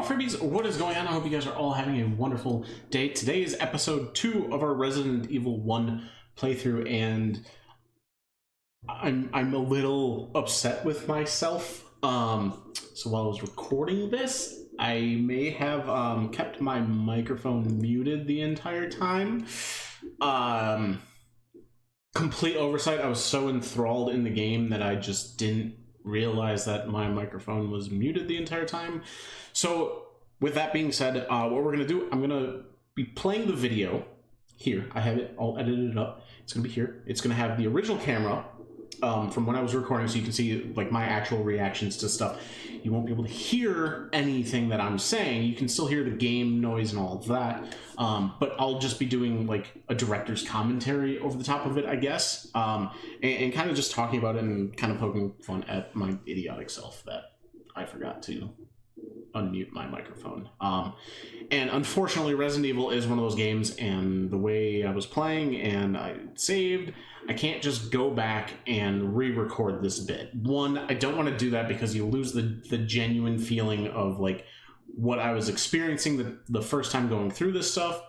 freebies, what is going on? I hope you guys are all having a wonderful day. Today is episode 2 of our Resident Evil 1 playthrough, and I'm a little upset with myself. So while I was recording this, I may have kept my microphone muted the entire time. Complete oversight. I was so enthralled in the game that I just didn't realize that my microphone was muted the entire time. So with that being said, what we're going to do, I'm going to be playing the video here. I have it all edited up. It's going to be here. It's going to have the original camera from when I was recording, so you can see like my actual reactions to stuff. You won't be able to hear anything that I'm saying. You can still hear the game noise and all of that, but I'll just be doing like a director's commentary over the top of it, I guess, and kind of just talking about it and kind of poking fun at my idiotic self that I forgot to unmute my microphone. And unfortunately, Resident Evil is one of those games, and the way I was playing and I saved, I can't just go back and re-record this bit. One, I don't want to do that because you lose the genuine feeling of like what I was experiencing the first time going through this stuff.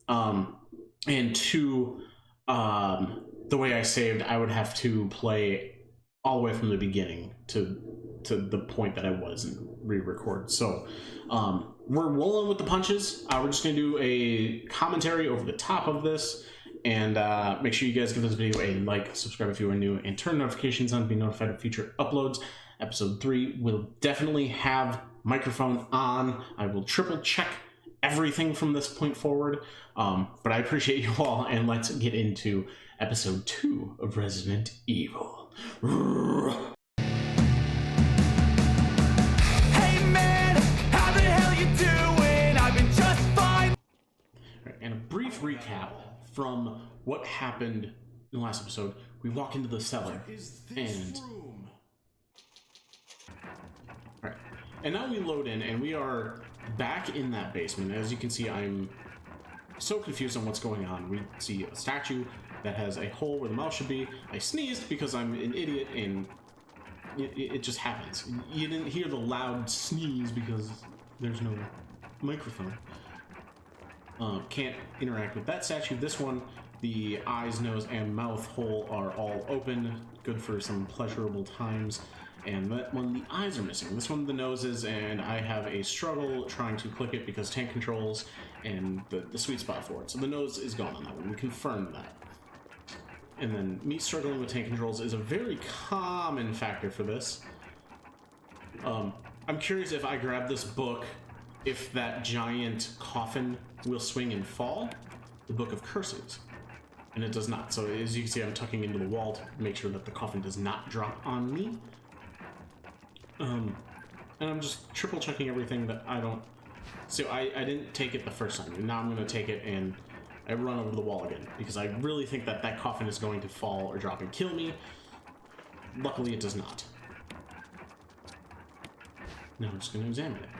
And two, the way I saved, I would have to play all the way from the beginning to the point that I was and re-record. So we're rolling with the punches. We're just going to do a commentary over the top of this. And make sure you guys give this video a like, subscribe if you are new, and turn notifications on to be notified of future uploads. Episode 3 will definitely have microphone on. I will triple check everything from this point forward. But I appreciate you all, and let's get into episode 2 of Resident Evil. Hey man, how the hell you doing? I've been just fine. And a brief recap from what happened in the last episode. We walk into the cellar, and alright, and now we load in, and we are back in that basement. As you can see, I'm so confused on what's going on. We see a statue that has a hole where the mouth should be. I sneezed because I'm an idiot, and it just happens. You didn't hear the loud sneeze because there's no microphone. Can't interact with that statue. This one, the eyes, nose, and mouth hole are all open. Good for some pleasurable times. And that one, the eyes are missing. This one, the nose is, and I have a struggle trying to click it because tank controls and the sweet spot for it. So the nose is gone on that one. We confirmed that. And then me struggling with tank controls is a very common factor for this. I'm curious if I grab this book, if that giant coffin will swing and fall. The Book of Curses. And it does not. So as you can see, I'm tucking into the wall to make sure that the coffin does not drop on me. And I'm just triple checking everything that I don't... So I didn't take it the first time, and now I'm going to take it and I run over the wall again, because I really think that that coffin is going to fall or drop and kill me. Luckily it does not. Now I'm just going to examine it.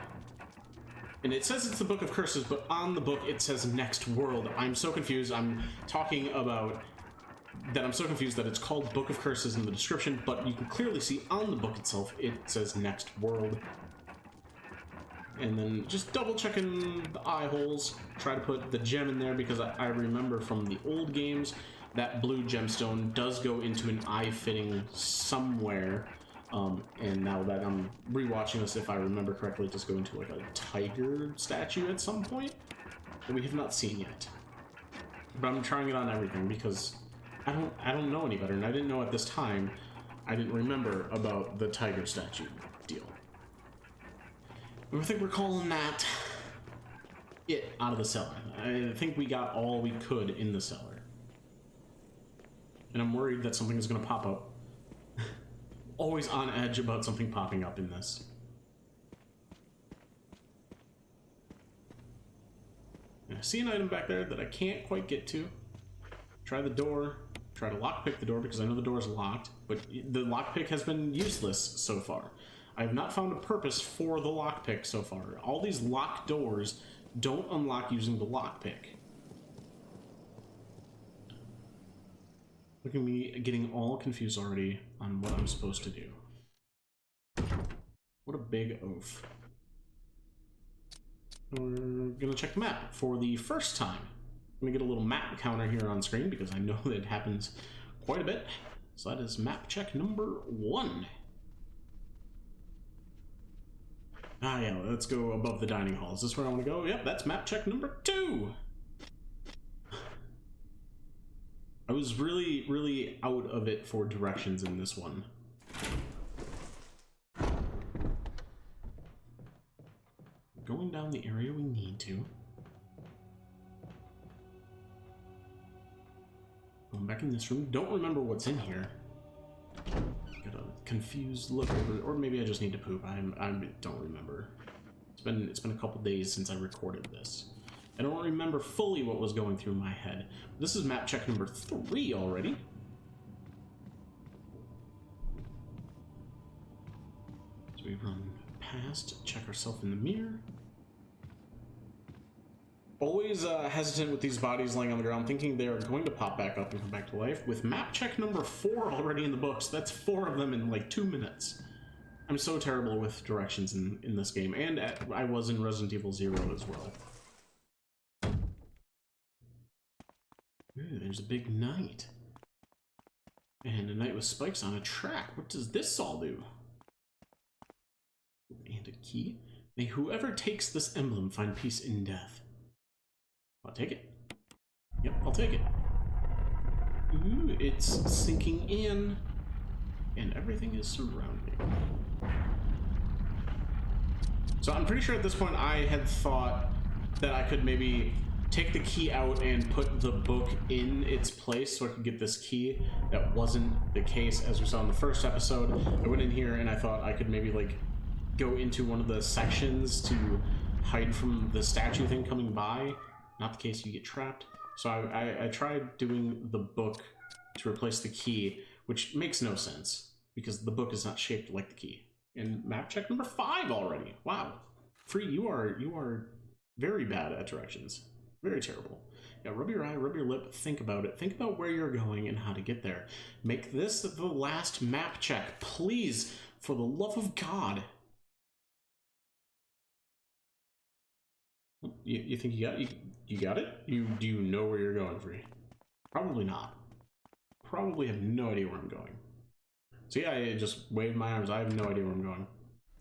And it says it's the Book of Curses, but on the book it says Next World. I'm so confused. I'm talking about that I'm so confused that it's called Book of Curses in the description, but you can clearly see on the book itself it says Next World. And then just double checking the eye holes. Try to put the gem in there because I remember from the old games that blue gemstone does go into an eye fitting somewhere. And now that I'm rewatching this, if I remember correctly, it does go into like a tiger statue at some point that we have not seen yet. But I'm trying it on everything because I don't know any better, and I didn't know at this time. I didn't remember about the tiger statue deal. And I think we're calling that it out of the cellar. I think we got all we could in the cellar, and I'm worried that something is going to pop up. Always on edge about something popping up in this. And I see an item back there that I can't quite get to. Try the door. Try to lockpick the door because I know the door is locked, but the lockpick has been useless so far. I have not found a purpose for the lockpick so far. All these locked doors don't unlock using the lockpick. Look at me getting all confused already on what I'm supposed to do. What a big oaf. we're gonna check the map for the first time. I'm gonna get a little map counter here on screen because I know that it happens quite a bit. So that is map check number 1. Ah, yeah, let's go above the dining hall. Is this where I want to go? Yep, that's map check number 2. I was really, really out of it for directions in this one. Going down the area we need to. Going back in this room. Don't remember what's in here. Got a confused look over, or maybe I just need to poop. I don't remember. It's been a couple days since I recorded this. I don't remember fully what was going through my head. This is map check number 3 already. So we run past, check ourselves in the mirror. Always hesitant with these bodies laying on the ground, thinking they are going to pop back up and come back to life. With map check number 4 already in the books, that's 4 of them in like 2 minutes. I'm so terrible with directions in this game, and I was in Resident Evil 0 as well. Ooh, there's a big knight. And a knight with spikes on a track. What does this all do? And a key. May whoever takes this emblem find peace in death. I'll take it. Yep, I'll take it. Ooh, it's sinking in. And everything is surrounding. So I'm pretty sure at this point I had thought that I could maybe take the key out and put the book in its place so I could get this key. That wasn't the case, as we saw in the first episode. I went in here and I thought I could maybe like go into one of the sections to hide from the statue thing coming by. Not the case, you get trapped. So I tried doing the book to replace the key, which makes no sense because the book is not shaped like the key. And map check number 5 already. Wow. Free, you are very bad at directions. Very terrible. Yeah, rub your eye, rub your lip, think about it. Think about where you're going and how to get there. Make this the last map check, please, for the love of God. You think you got it? Do you know where you're going, Free? Probably not. Probably have no idea where I'm going. So yeah, I just waved my arms. I have no idea where I'm going.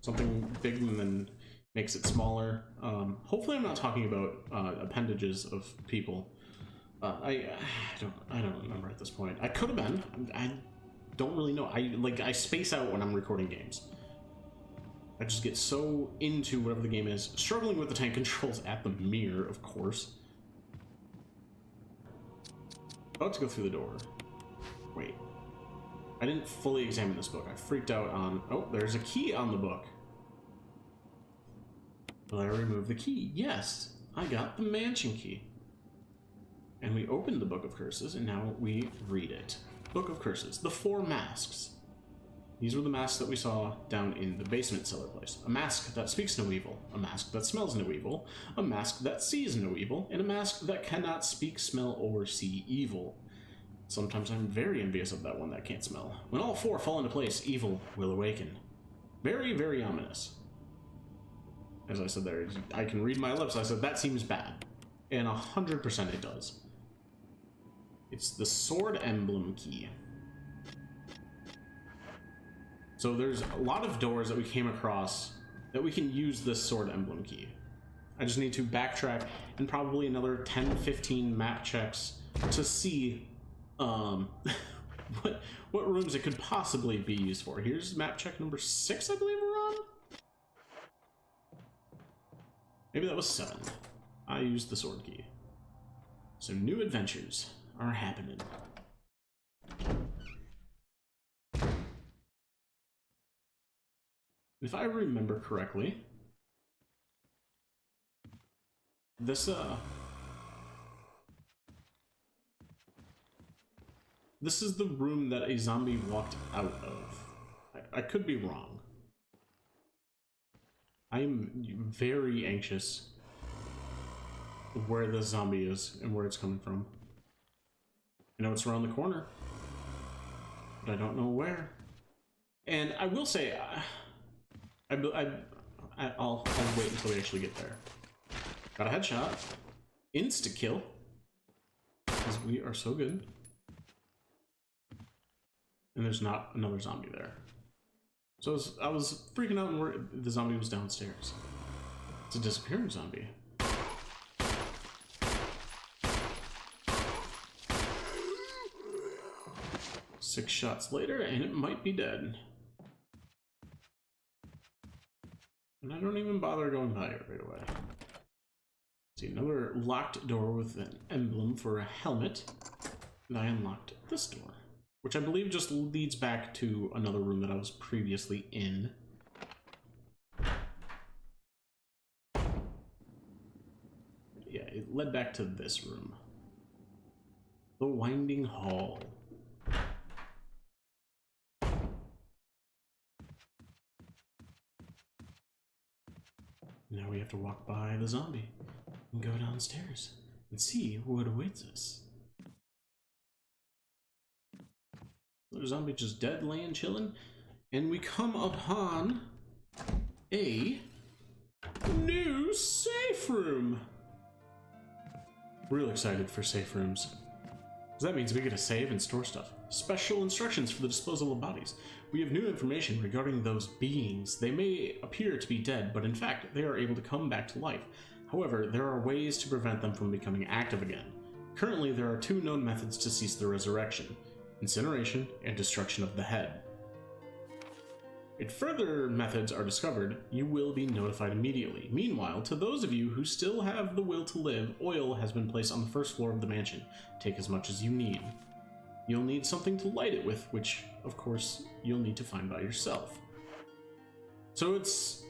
Something big and then makes it smaller. Hopefully I'm not talking about appendages of people. I don't remember at this point. I could have been. I don't really know. I space out when I'm recording games. I just get so into whatever the game is. Struggling with the tank controls at the mirror, of course. About to go through the door. Wait. I didn't fully examine this book. I freaked out on... Oh, there's a key on the book. Will I remove the key? Yes, I got the mansion key. And we opened the Book of Curses, and now we read it. Book of Curses, the 4 masks. These were the masks that we saw down in the basement cellar place. A mask that speaks no evil, a mask that smells no evil, a mask that sees no evil, and a mask that cannot speak, smell, or see evil. Sometimes I'm very envious of that one that can't smell. When all 4 fall into place, evil will awaken. Very, very ominous. As I said there, I can read my lips. I said, that seems bad. And 100% it does. It's the sword emblem key. So there's a lot of doors that we came across that we can use this sword emblem key. I just need to backtrack and probably another 10-15 map checks to see what rooms it could possibly be used for. Here's map check number 6, I believe we're on. Maybe that was 7. I used the sword key. So new adventures are happening. If I remember correctly, this is the room that a zombie walked out of. I could be wrong. I am very anxious where the zombie is and where it's coming from. I know it's around the corner, but I don't know where. And I will say, I'll wait until we actually get there. Got a headshot. Insta-kill. Because we are so good. And there's not another zombie there. So I was freaking out when the zombie was downstairs. It's a disappearing zombie. 6 shots later, and it might be dead. And I don't even bother going by it right away. See, another locked door with an emblem for a helmet. And I unlocked this door, which I believe just leads back to another room that I was previously in. Yeah, it led back to this room. The Winding Hall. Now we have to walk by the zombie and go downstairs and see what awaits us. The zombie just dead, laying, chilling, and we come upon a new safe room. Real excited for safe rooms. So that means we get to save and store stuff. Special instructions for the disposal of bodies. We have new information regarding those beings. They may appear to be dead, but in fact, they are able to come back to life. However, there are ways to prevent them from becoming active again. Currently, there are 2 known methods to cease the resurrection: incineration and destruction of the head. If further methods are discovered, you will be notified immediately. Meanwhile, to those of you who still have the will to live, oil has been placed on the 1st floor of the mansion. Take as much as you need. You'll need something to light it with, which, of course, you'll need to find by yourself. So it's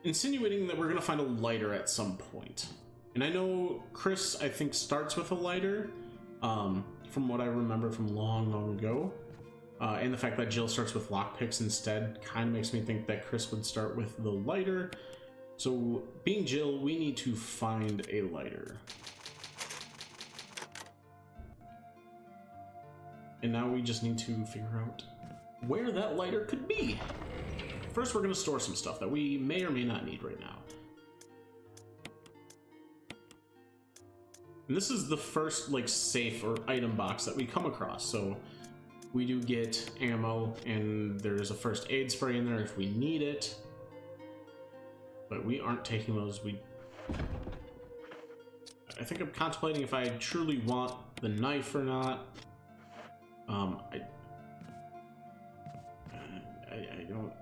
insinuating that we're going to find a lighter at some point. And I know Chris, I think, starts with a lighter, from what I remember from long ago. And the fact that Jill starts with lockpicks instead kind of makes me think that Chris would start with the lighter. So, being Jill, we need to find a lighter. And now we just need to figure out where that lighter could be. First, we're going to store some stuff that we may or may not need right now. And this is the first, like, safe or item box that we come across, so we do get ammo, and there's a first aid spray in there if we need it. But we aren't taking those. I think I'm contemplating if I truly want the knife or not.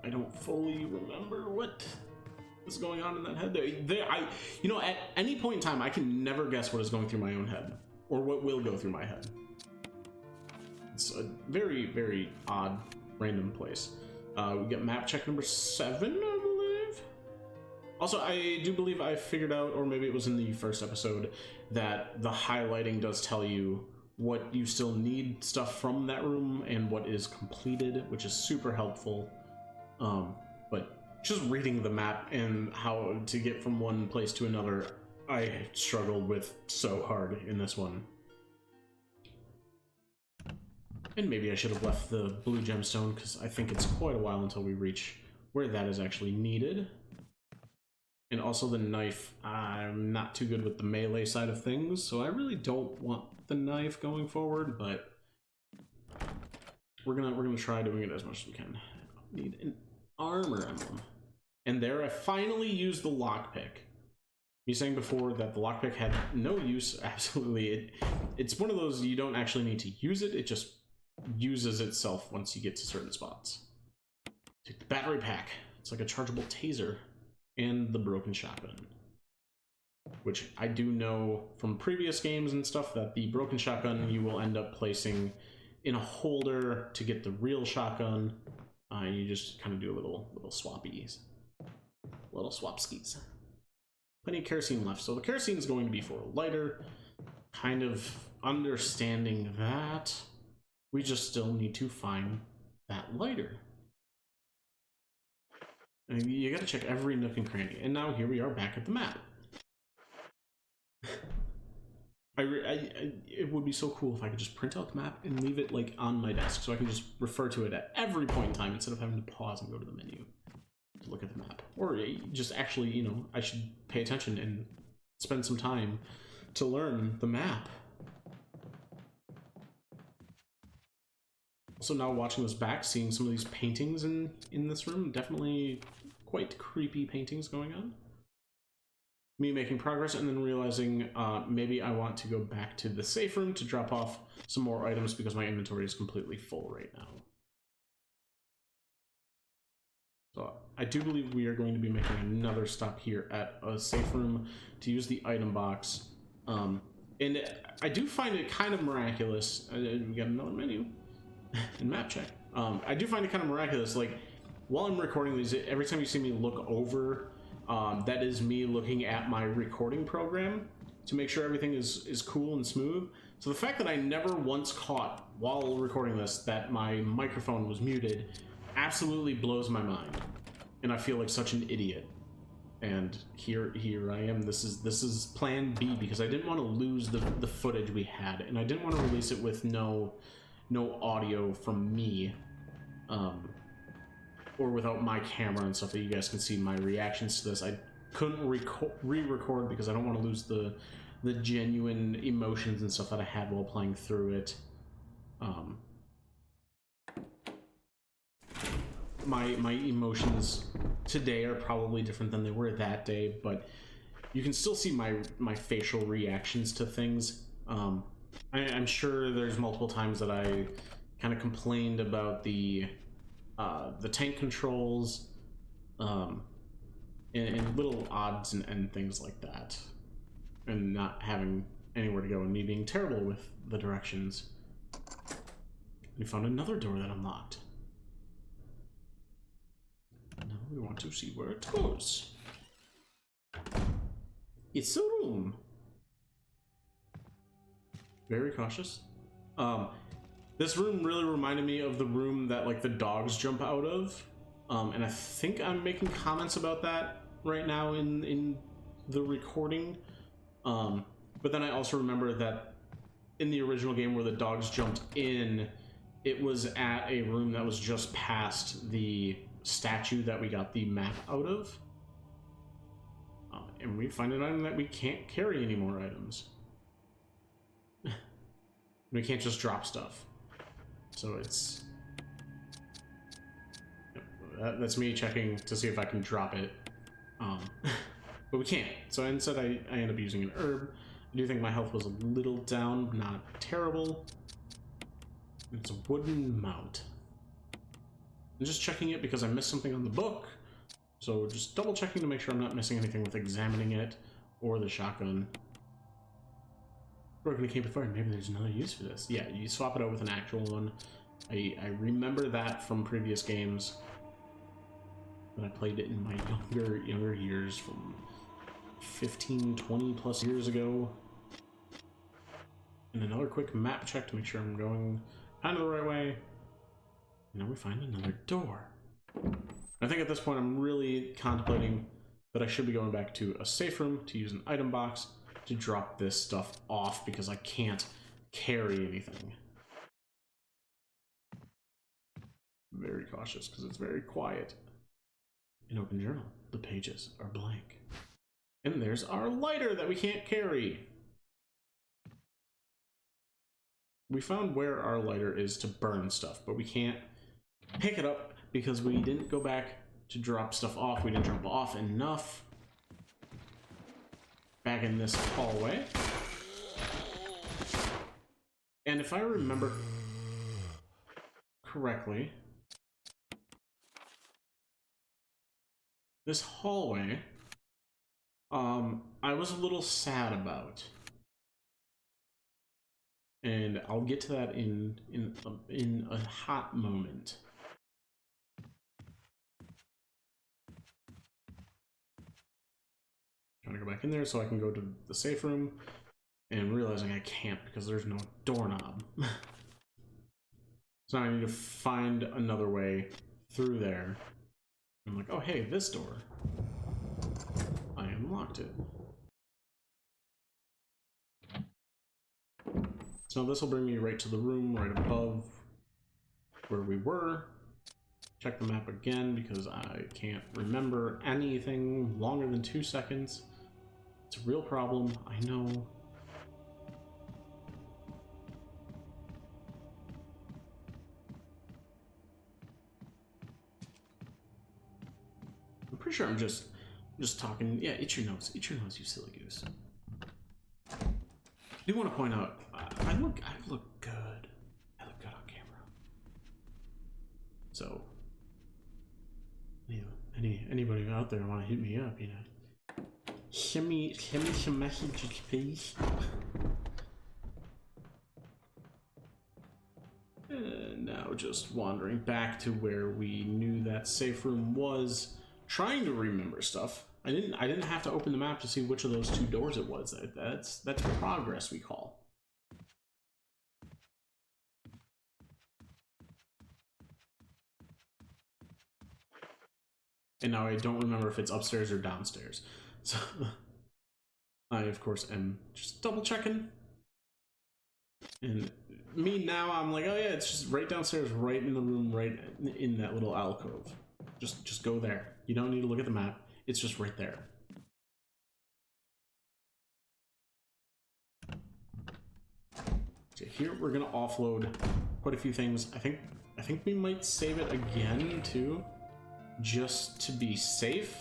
I don't fully remember what is going on in that head. You know, at any point in time, I can never guess what is going through my own head, or what will go through my head. It's a very, very odd, random place. We get map check number 7, I believe. Also, I do believe I figured out, or maybe it was in the first episode, that the highlighting does tell you what you still need stuff from that room and what is completed, which is super helpful. But just reading the map and how to get from one place to another, I struggled with so hard in this one. And maybe I should have left the blue gemstone, because I think it's quite a while until we reach where that is actually needed. And also the knife, I'm not too good with the melee side of things, so I really don't want the knife going forward, but we're gonna try doing it as much as we can. Need an armor emblem. And there I finally used the lockpick. Me saying before that the lockpick had no use, absolutely. It's one of those you don't actually need to use it, it just uses itself once you get to certain spots. Take the battery pack. It's like a chargeable taser. And the broken shotgun, which I do know from previous games and stuff that the broken shotgun you will end up placing in a holder to get the real shotgun, and you just kind of do little swappies, little swapskis. Plenty of kerosene left, so the kerosene is going to be for a lighter. Kind of understanding that, we just still need to find that lighter. You gotta check every nook and cranny. And now here we are back at the map. It would be so cool if I could just print out the map and leave it like on my desk so I can just refer to it at every point in time instead of having to pause and go to the menu to look at the map. Or just actually, you know, I should pay attention and spend some time to learn the map. Also, now watching this back, seeing some of these paintings in this room, definitely quite creepy paintings going on. Me making progress and then realizing maybe I want to go back to the safe room to drop off some more items because my inventory is completely full right now. So I do believe we are going to be making another stop here at a safe room to use the item box. And I do find it kind of miraculous. We got another menu and map check. I do find it kind of miraculous. Like, while I'm recording these, every time you see me look over, that is me looking at my recording program to make sure everything is cool and smooth. So the fact that I never once caught while recording this that my microphone was muted absolutely blows my mind, and I feel like such an idiot. And here I am. This is plan B, because I didn't want to lose the footage we had, and I didn't want to release it with no audio from me, or without my camera and stuff that you guys can see my reactions to this. I couldn't re-record because I don't want to lose the genuine emotions and stuff that I had while playing through it. My emotions today are probably different than they were that day, but you can still see my facial reactions to things. I'm sure there's multiple times that I kind of complained about the tank controls, and little odds and things like that, and not having anywhere to go, and me being terrible with the directions. We found another door that unlocked. Now we want to see where it goes. It's a room. Very cautious. This room really reminded me of the room that like the dogs jump out of, and I think I'm making comments about that right now in the recording. But then I also remember that in the original game where the dogs jumped in, it was at a room that was just past the statue that we got the map out of. And we find an item that we can't carry any more items. We can't just drop stuff. So it's... that's me checking to see if I can drop it. But we can't. So instead I end up using an herb. I do think my health was a little down, not terrible. It's a wooden mount. I'm just checking it because I missed something on the book. So just double checking to make sure I'm not missing anything with examining it or the shotgun. Broken a campfire, maybe there's another use for this. Yeah, you swap it out with an actual one. I remember that from previous games when I played it in my younger years, from 15, 20 plus years ago. And another quick map check to make sure I'm going kind of the right way. Now we find another door. I think at this point I'm really contemplating that I should be going back to a safe room to use an item box to drop this stuff off, because I can't carry anything. Very cautious because it's very quiet. An open journal. The pages are blank. And there's our lighter that we can't carry. We found where our lighter is to burn stuff, but we can't pick it up because we didn't go back to drop stuff off. We didn't drop off enough. Back in this hallway. And if I remember correctly, this hallway, I was a little sad about. And I'll get to that in a hot moment. Trying to go back in there so I can go to the safe room, and realizing I can't because there's no doorknob. So now I need to find another way through there. I'm like, oh hey, this door. I unlocked it. So this will bring me right to the room right above where we were. Check the map again because I can't remember anything longer than 2 seconds. It's a real problem, I know. I'm pretty sure I'm just talking. Yeah, itch your nose, you silly goose. I do want to point out, I look good. I look good on camera. So, anybody out there want to hit me up, you know? Send me some messages, please. And now just wandering back to where we knew that safe room was, trying to remember stuff. I didn't have to open the map to see which of those two doors it was. That's progress, we call. And now I don't remember if it's upstairs or downstairs. So I of course am just double checking. And me now, I'm like, oh yeah, it's just right downstairs, right in the room, right in that little alcove. Just go there. You don't need to look at the map. It's just right there. So here we're gonna offload quite a few things. I think we might save it again too, just to be safe.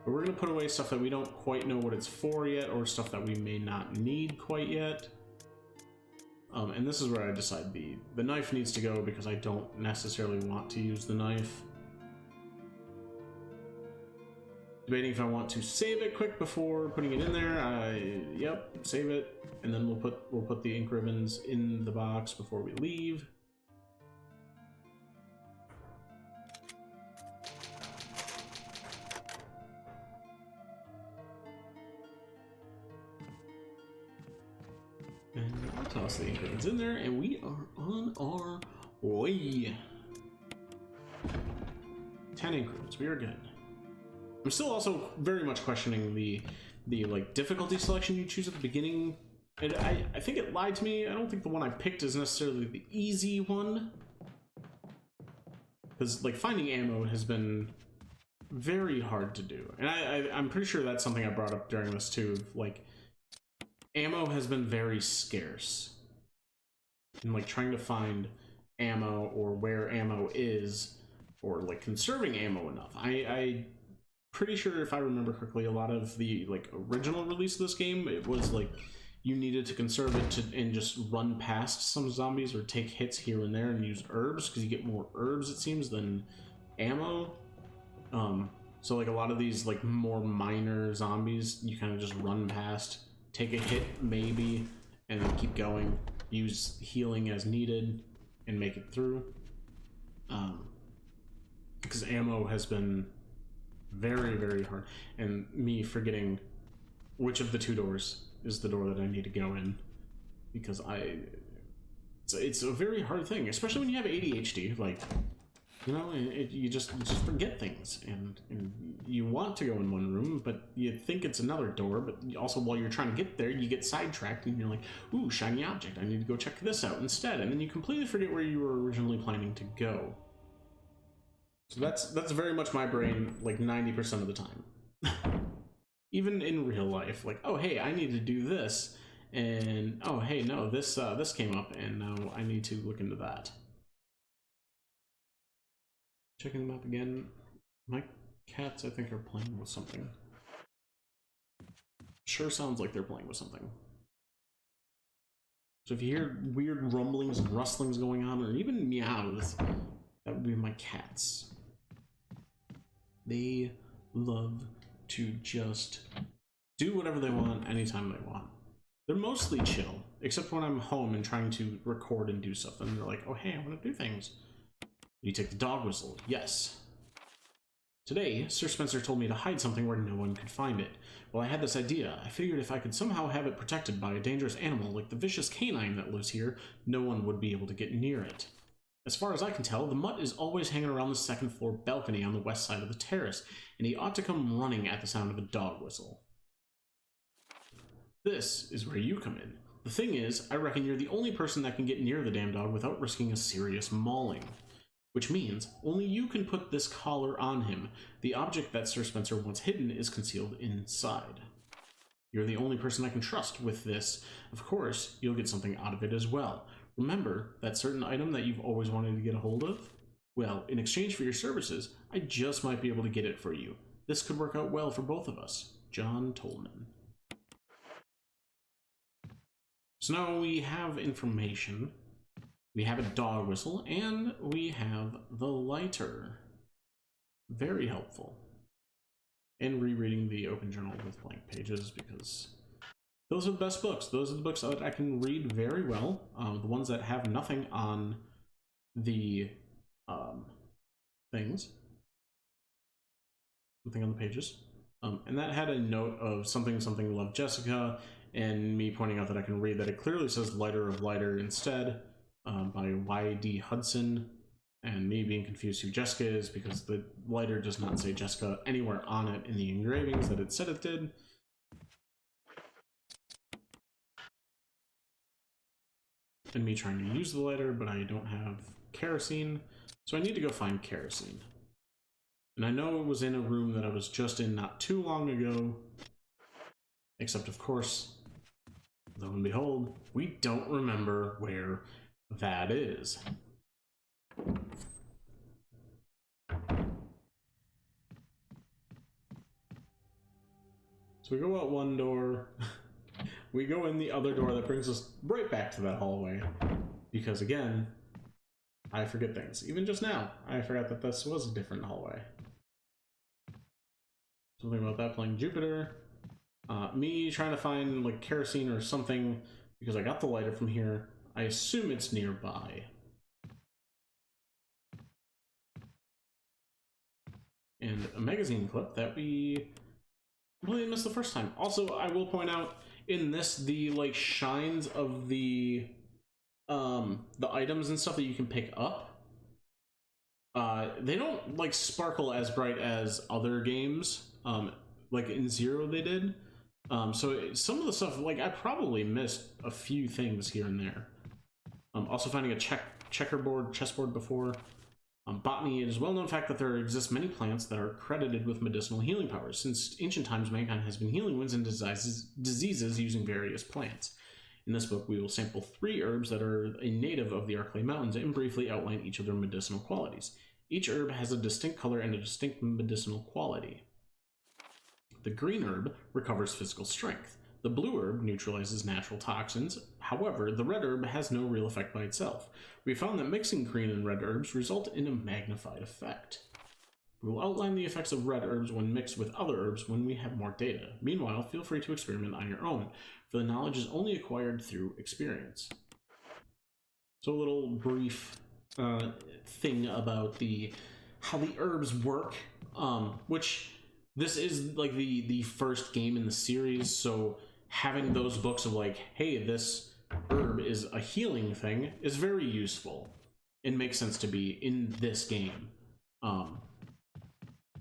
But we're gonna put away stuff that we don't quite know what it's for yet, or stuff that we may not need quite yet. And this is where I decide the knife needs to go, because I don't necessarily want to use the knife. Debating if I want to save it quick before putting it in there. Yep, save it, and then we'll put the ink ribbons in the box before we leave. And I'll toss the ink ribbons in there, and we are on our way. 10 ink ribbons, we are good. I'm still also very much questioning the like difficulty selection you choose at the beginning. And I think it lied to me. I don't think the one I picked is necessarily the easy one, because like finding ammo has been very hard to do, and I'm pretty sure that's something I brought up during this too. Like, ammo has been very scarce, and like trying to find ammo or where ammo is, or like conserving ammo enough. I pretty sure, if I remember correctly, a lot of the like original release of this game, it was like you needed to conserve it and just run past some zombies or take hits here and there and use herbs, because you get more herbs, it seems, than ammo. So like a lot of these like more minor zombies, you kind of just run past, take a hit maybe, and then keep going, use healing as needed, and make it through. Because ammo has been very, very hard, and me forgetting which of the two doors is the door that I need to go in, because it's a very hard thing, especially when you have ADHD. Like, you know, you just forget things, and you want to go in one room, but you think it's another door, but also while you're trying to get there, you get sidetracked, and you're like, ooh, shiny object, I need to go check this out instead, and then you completely forget where you were originally planning to go. So that's very much my brain, like 90% of the time. Even in real life, like, oh hey, I need to do this, and oh hey, no, this came up, and now I need to look into that. Checking them up again. My cats, I think, are playing with something. Sure sounds like they're playing with something. So if you hear weird rumblings and rustlings going on, or even meows, that would be my cats. They love to just do whatever they want anytime they want. They're mostly chill, except when I'm home and trying to record and do stuff, and they're like, oh hey, I want to do things. You take the dog whistle. Yes. Today, Sir Spencer told me to hide something where no one could find it. Well, I had this idea. I figured if I could somehow have it protected by a dangerous animal like the vicious canine that lives here, no one would be able to get near it. As far as I can tell, the mutt is always hanging around the second floor balcony on the west side of the terrace, and he ought to come running at the sound of a dog whistle. This is where you come in. The thing is, I reckon you're the only person that can get near the damn dog without risking a serious mauling. which means only you can put this collar on him. The object that Sir Spencer wants hidden is concealed inside. You're the only person I can trust with this. Of course, you'll get something out of it as well. Remember that certain item that you've always wanted to get a hold of? Well, in exchange for your services, I just might be able to get it for you. This could work out well for both of us. John Tolman. So now we have information. We have a dog whistle, and we have the lighter. Very helpful. And rereading the open journal with blank pages, because those are the best books. Those are the books that I can read very well. The ones that have nothing on the things. Nothing on the pages. And that had a note of something love Jessica, and me pointing out that I can read that it clearly says lighter of lighter instead, by Y.D. Hudson, and me being confused who Jessica is because the lighter does not say Jessica anywhere on it in the engravings that it said it did. And me trying to use the lighter, but I don't have kerosene, so I need to go find kerosene. And I know it was in a room that I was just in not too long ago, except of course, lo and behold, we don't remember where that is. So we go out one door, we go in the other door that brings us right back to that hallway, because again, I forget things. Even just now, I forgot that this was a different hallway. Something about that playing Jupiter. Me trying to find like kerosene or something, because I got the lighter from here. I assume it's nearby. And a magazine clip that we completely missed the first time. Also, I will point out in this, the like shines of the items and stuff that you can pick up, they don't like sparkle as bright as other games. Like in Zero they did. So some of the stuff, like I probably missed a few things here and there. Also finding a chessboard before. Botany, it is a well-known fact that there exist many plants that are credited with medicinal healing powers. Since ancient times, mankind has been healing wounds and diseases using various plants. In this book, we will sample 3 herbs that are a native of the Arklay Mountains and briefly outline each of their medicinal qualities. Each herb has a distinct color and a distinct medicinal quality. The green herb recovers physical strength. The blue herb neutralizes natural toxins. However, the red herb has no real effect by itself. We found that mixing green and red herbs result in a magnified effect. We will outline the effects of red herbs when mixed with other herbs when we have more data. Meanwhile, feel free to experiment on your own, for the knowledge is only acquired through experience. So a little brief thing about how the herbs work, which this is like the first game in the series, so having those books of like, hey, this herb is a healing thing is very useful. It makes sense to be in this game.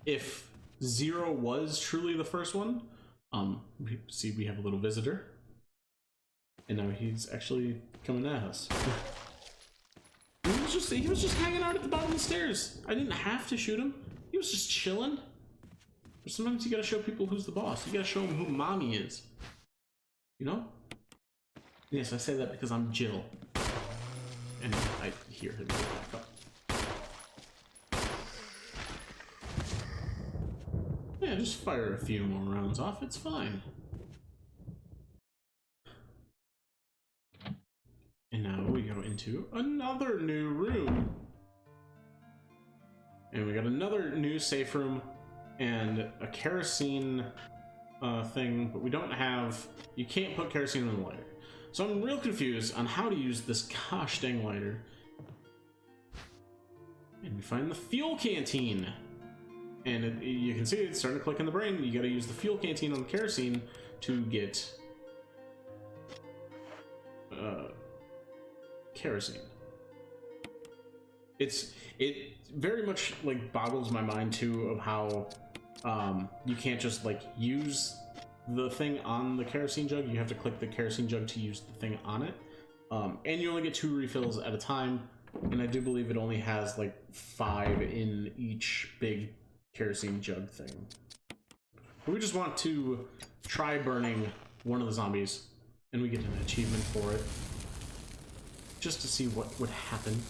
If Zero was truly the first one, see we have a little visitor. And now he's actually coming at us. He was just hanging out at the bottom of the stairs. I didn't have to shoot him. He was just chilling. But sometimes you gotta show people who's the boss. You gotta show them who mommy is. You know? Yes, I say that because I'm Jill. And I hear him go back up. Yeah, just fire a few more rounds off. It's fine. And now we go into another new room. And we got another new safe room and a kerosene thing, but we don't have, you can't put kerosene in the lighter. So I'm real confused on how to use this gosh dang lighter. And we find the fuel canteen. And you can see it's starting to click in the brain. You gotta use the fuel canteen on the kerosene to get kerosene. It very much like boggles my mind too of how you can't just like use the thing on the kerosene jug. You have to click the kerosene jug to use the thing on it, and you only get 2 refills at a time. And I do believe it only has like 5 in each big kerosene jug thing. But we just want to try burning one of the zombies, and we get an achievement for it. Just to see what would happen.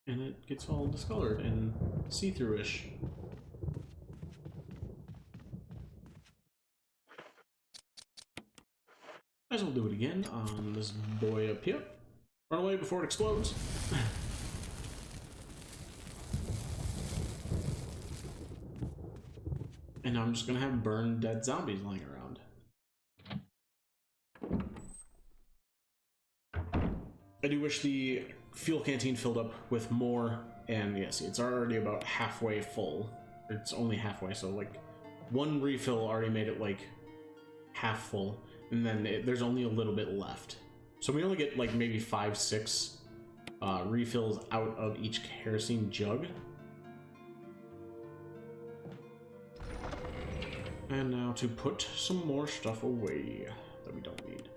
And it gets all discolored and see-through-ish. Might as well do it again on this boy up here. Run away before it explodes. And now I'm just gonna have burned dead zombies lying around. I do wish the fuel canteen filled up with more, and yes, it's already about halfway full. It's only halfway, so like one refill already made it like half full, and then there's only a little bit left. So we only get like maybe 5-6 refills out of each kerosene jug. And now to put some more stuff away that we don't need.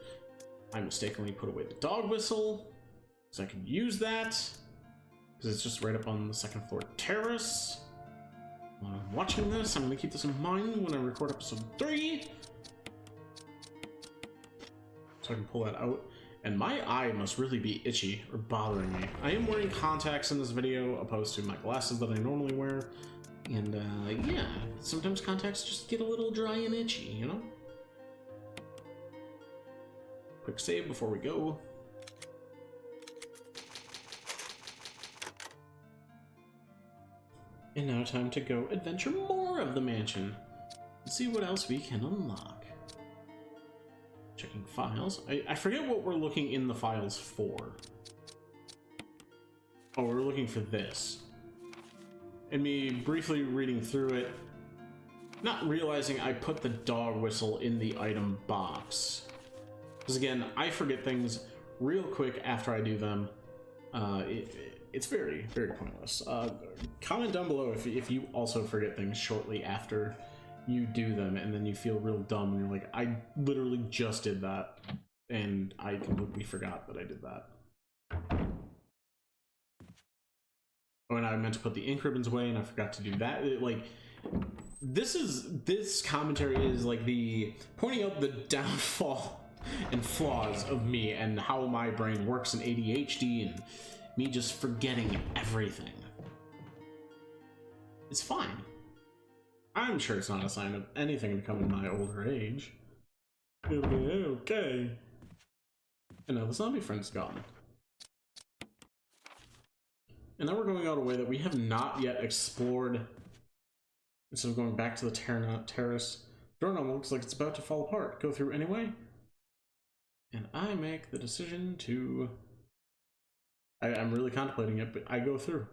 I mistakenly put away the dog whistle, so I can use that, because it's just right up on the second floor terrace. While I'm watching this, I'm going to keep this in mind when I record episode 3. So I can pull that out. And my eye must really be itchy or bothering me. I am wearing contacts in this video, opposed to my glasses that I normally wear. And yeah, sometimes contacts just get a little dry and itchy, you know? Quick save before we go. And now time to go adventure more of the mansion and see what else we can unlock. Checking files. I forget what we're looking in the files for. Oh, we're looking for this. And me briefly reading through it, not realizing I put the dog whistle in the item box. Because again, I forget things real quick after I do them. It's very, very pointless. Comment down below if you also forget things shortly after you do them, and then you feel real dumb and you're like, I literally just did that, and I completely forgot that I did that. Oh, and I meant to put the ink ribbons away, and I forgot to do that. This commentary is like the pointing out the downfall and flaws of me and how my brain works in ADHD and me just forgetting everything. It's fine. I'm sure it's not a sign of anything to come in my older age. It'll be okay. And now the zombie friend's gone. And now we're going out a way that we have not yet explored. Instead of going back to the terrace, doorknob looks like it's about to fall apart. Go through anyway. And I make the decision to... I'm really contemplating it, but I go through.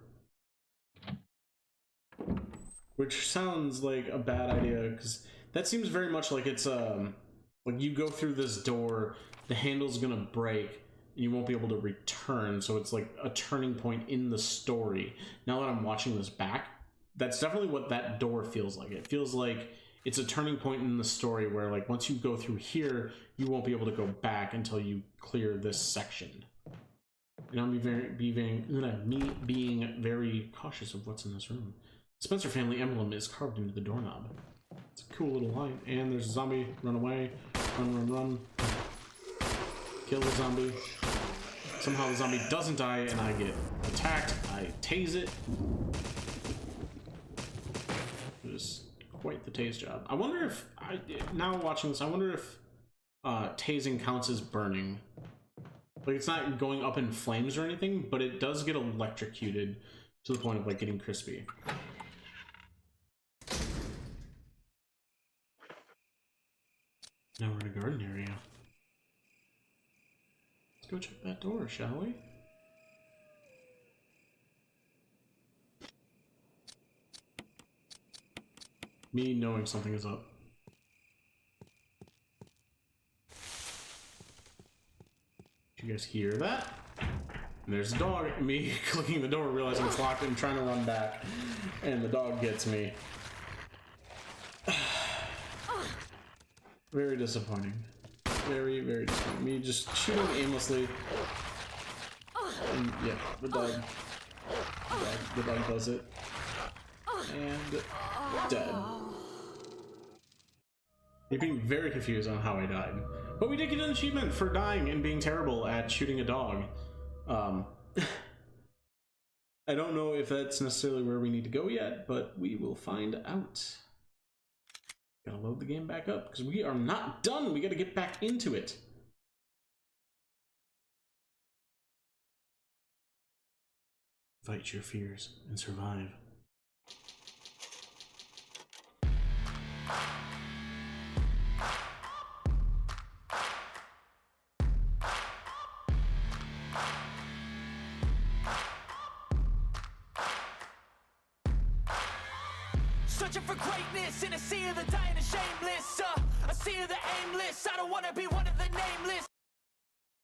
Which sounds like a bad idea, because that seems very much like it's like you go through this door, the handle's gonna break, and you won't be able to return, so it's like a turning point in the story. Now that I'm watching this back, that's definitely what that door feels like. It feels like it's a turning point in the story where, like, once you go through here, you won't be able to go back until you clear this section. And I'm being very cautious of what's in this room. Spencer family emblem is carved into the doorknob. It's a cool little line. And there's a zombie. Run away. Run, run, run. Kill the zombie. Somehow the zombie doesn't die and I get attacked. I tase it. It is quite the tase job. I wonder if, now watching this, I wonder if tasing counts as burning. Like, it's not going up in flames or anything, but it does get electrocuted to the point of, like, getting crispy. Now we're in a garden area. Let's go check that door, shall we? Me knowing something is up. Did you guys hear that? And there's a dog. Me clicking the door, realizing it's locked and trying to run back. And the dog gets me. Very disappointing. Very, very disappointing. Me just shooting aimlessly And yeah, the dog does it. And dead. You're being very confused on how I died. But we did get an achievement for dying and being terrible at shooting a dog. I don't know if that's necessarily where we need to go yet, but we will find out. Gotta load the game back up, because we are not done! We gotta get back into it! Fight your fears and survive. Searching for greatness in a sea of the dying and shameless, a sea of the aimless. I don't wanna be one of the nameless.